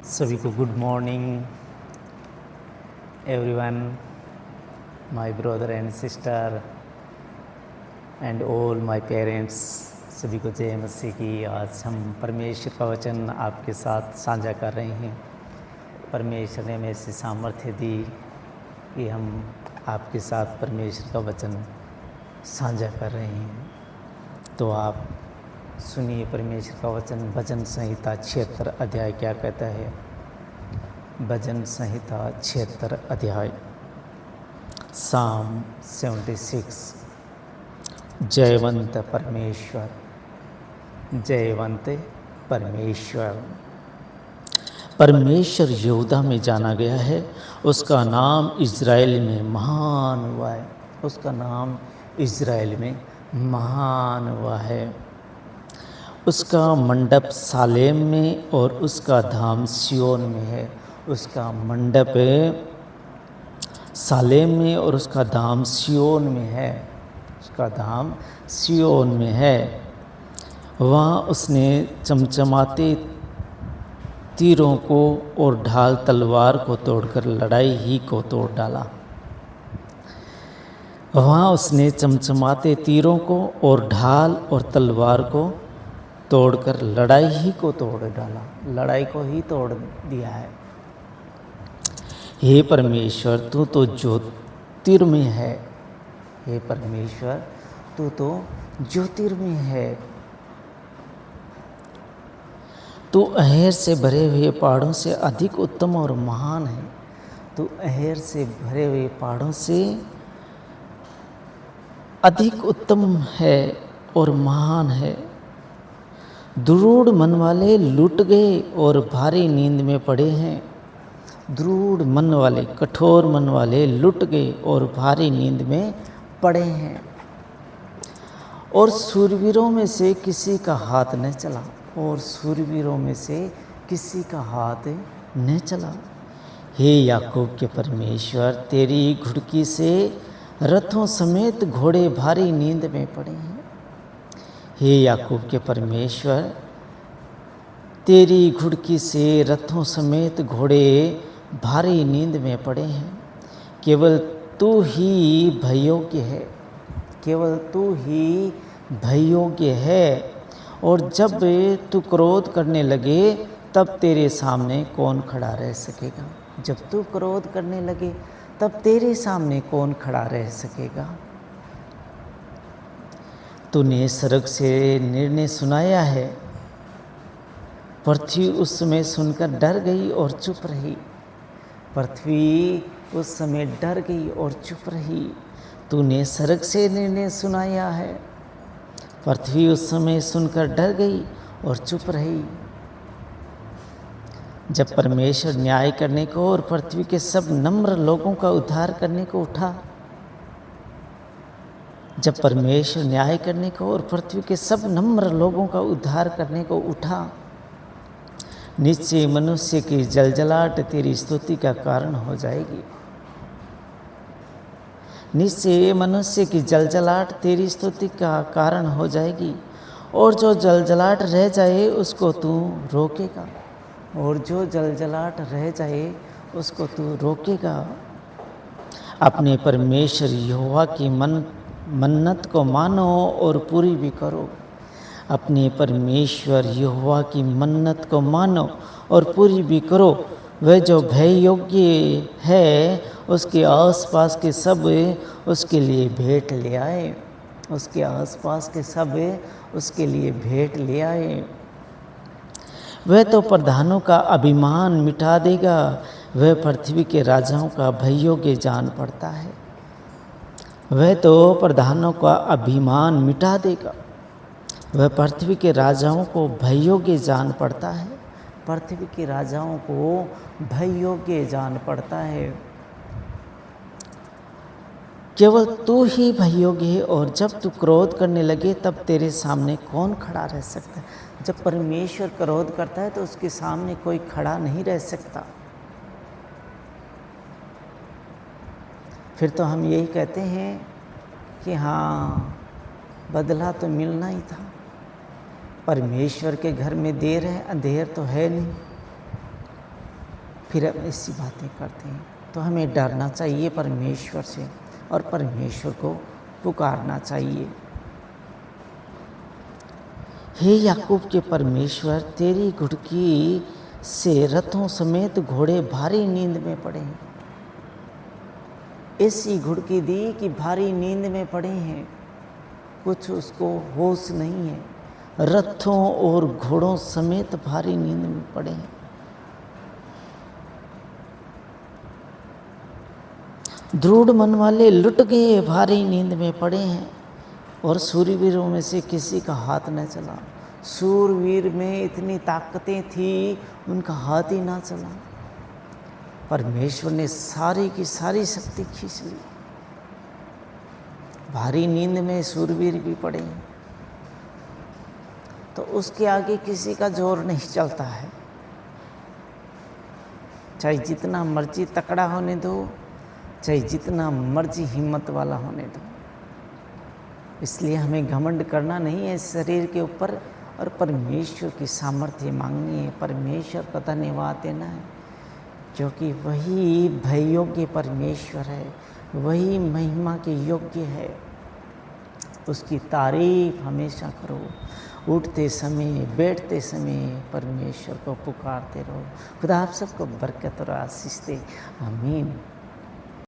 सभी को good morning everyone, my brother and sister and all my parents. सभी को जय मसीह की। आज हम परमेश्वर का वचन आपके साथ साझा कर रहे हैं। परमेश्वर ने हमें ऐसी सामर्थ्य दी कि हम आपके साथ परमेश्वर का वचन साझा कर रहे हैं। तो आप सुनिए परमेश्वर का वचन। भजन संहिता 76 अध्याय क्या कहता है। भजन संहिता 76 अध्याय साम 76। जयवंत परमेश्वर, जयवंत परमेश्वर। परमेश्वर यहूदा में जाना गया है, उसका नाम इज़राइल में महान हुआ है। उसका नाम इज़राइल में महान हुआ है। उसका मंडप सालेम में और उसका धाम सियोन में है। उसका मंडप सालेम में और उसका धाम सियोन में है। उसका धाम सियोन में है। वहाँ उसने चमचमाते तीरों को और ढाल तलवार को तोड़कर लड़ाई ही को तोड़ डाला। वहाँ उसने चमचमाते तीरों को और ढाल और तलवार को तोड़कर लड़ाई ही को तोड़ डाला। लड़ाई को ही तोड़ दिया है। हे परमेश्वर, तू तो ज्योतिर्मय है। हे परमेश्वर, तू तो ज्योतिर्मय है। तू अहेर से भरे हुए पहाड़ों से अधिक उत्तम और महान है। तू अहेर से भरे हुए पहाड़ों से अधिक उत्तम है और महान है। द्रूढ़ मन वाले लुट गए और भारी नींद में पड़े हैं। द्रूढ़ मन वाले, कठोर मन वाले लुट गए और भारी नींद में पड़े हैं। और सूरवीरों में से किसी का हाथ न चला। और सूरवीरों में से किसी का हाथ न चला। हे याकूब के परमेश्वर, तेरी घुड़की से रथों समेत घोड़े भारी नींद में पड़े हैं। हे याकूब के परमेश्वर, तेरी घुड़की से रथों समेत घोड़े भारी नींद में पड़े हैं। केवल तू ही भययोग्य है। केवल तू ही भययोग्य है। और जब तू क्रोध करने लगे तब तेरे सामने कौन खड़ा रह सकेगा। जब तू क्रोध करने लगे तब तेरे सामने कौन खड़ा रह सकेगा। तूने स्वर्ग से निर्णय सुनाया है। पृथ्वी उस समय सुनकर डर गई और चुप रही। पृथ्वी उस समय डर गई और चुप रही। तूने स्वर्ग से निर्णय सुनाया है। पृथ्वी उस समय सुनकर डर गई और चुप रही। जब परमेश्वर न्याय करने को और पृथ्वी के सब नम्र लोगों का उद्धार करने को उठा। जब परमेश्वर न्याय करने को और पृथ्वी के सब नम्र लोगों का उद्धार करने को उठा, निश्चय मनुष्य की जलजलाहट तेरी स्तुति का कारण हो जाएगी। निश्चय मनुष्य की जलजलाहट तेरी स्तुति का कारण हो जाएगी। और जो जलजलाहट रह जाए उसको तू रोकेगा। और जो जलजलाहट रह जाए उसको तू रोकेगा। अपने परमेश्वर यहोवा की मन्नत को मानो और पूरी भी करो। अपने परमेश्वर यहोवा की मन्नत को मानो और पूरी भी करो। वह जो भय योग्य है उसके आसपास के सब उसके लिए भेंट ले आए। उसके आसपास के सब उसके लिए भेंट ले आए। वह तो प्रधानों का अभिमान मिटा देगा। वह पृथ्वी के राजाओं का भय योग्य जान पड़ता है। वह तो प्रधानों का अभिमान मिटा देगा। वह पृथ्वी के राजाओं को भययोग्य जान पड़ता है। पृथ्वी के राजाओं को भययोग्य जान पड़ता है। केवल तू ही भययोग्य है। और जब तू क्रोध करने लगे तब तेरे सामने कौन खड़ा रह सकता है। जब परमेश्वर क्रोध करता है तो उसके सामने कोई खड़ा नहीं रह सकता। फिर तो हम यही कहते हैं कि हाँ, बदला तो मिलना ही था। परमेश्वर के घर में देर है, अंधेर तो है नहीं। फिर हम ऐसी बातें करते हैं। तो हमें डरना चाहिए परमेश्वर से और परमेश्वर को पुकारना चाहिए। हे याकूब के परमेश्वर, तेरी घुड़की से रथों समेत घोड़े भारी नींद में पड़े हैं। ऐसी घुड़की दी कि भारी नींद में पड़े हैं, कुछ उसको होश नहीं है, रथों और घोड़ों समेत भारी नींद में पड़े हैं। दृढ़ मन वाले लुट गए, भारी नींद में पड़े हैं, और सूरवीरों में से किसी का हाथ न चला। सूरवीर में इतनी ताकतें थी, उनका हाथ ही ना चला। परमेश्वर ने सारी की सारी शक्ति खींच ली। भारी नींद में सूरवीर भी पड़े हैं, तो उसके आगे किसी का जोर नहीं चलता है। चाहे जितना मर्जी तकड़ा होने दो, चाहे जितना मर्जी हिम्मत वाला होने दो। इसलिए हमें घमंड करना नहीं है शरीर के ऊपर, और परमेश्वर की सामर्थ्य मांगनी है, परमेश्वर का धन्यवाद देना है, क्योंकि वही भय योग्य परमेश्वर है, वही महिमा के योग्य है। उसकी तारीफ हमेशा करो, उठते समय बैठते समय परमेश्वर को पुकारते रहो। खुदा आप सबको बरकत और आशीष दे। आमीन।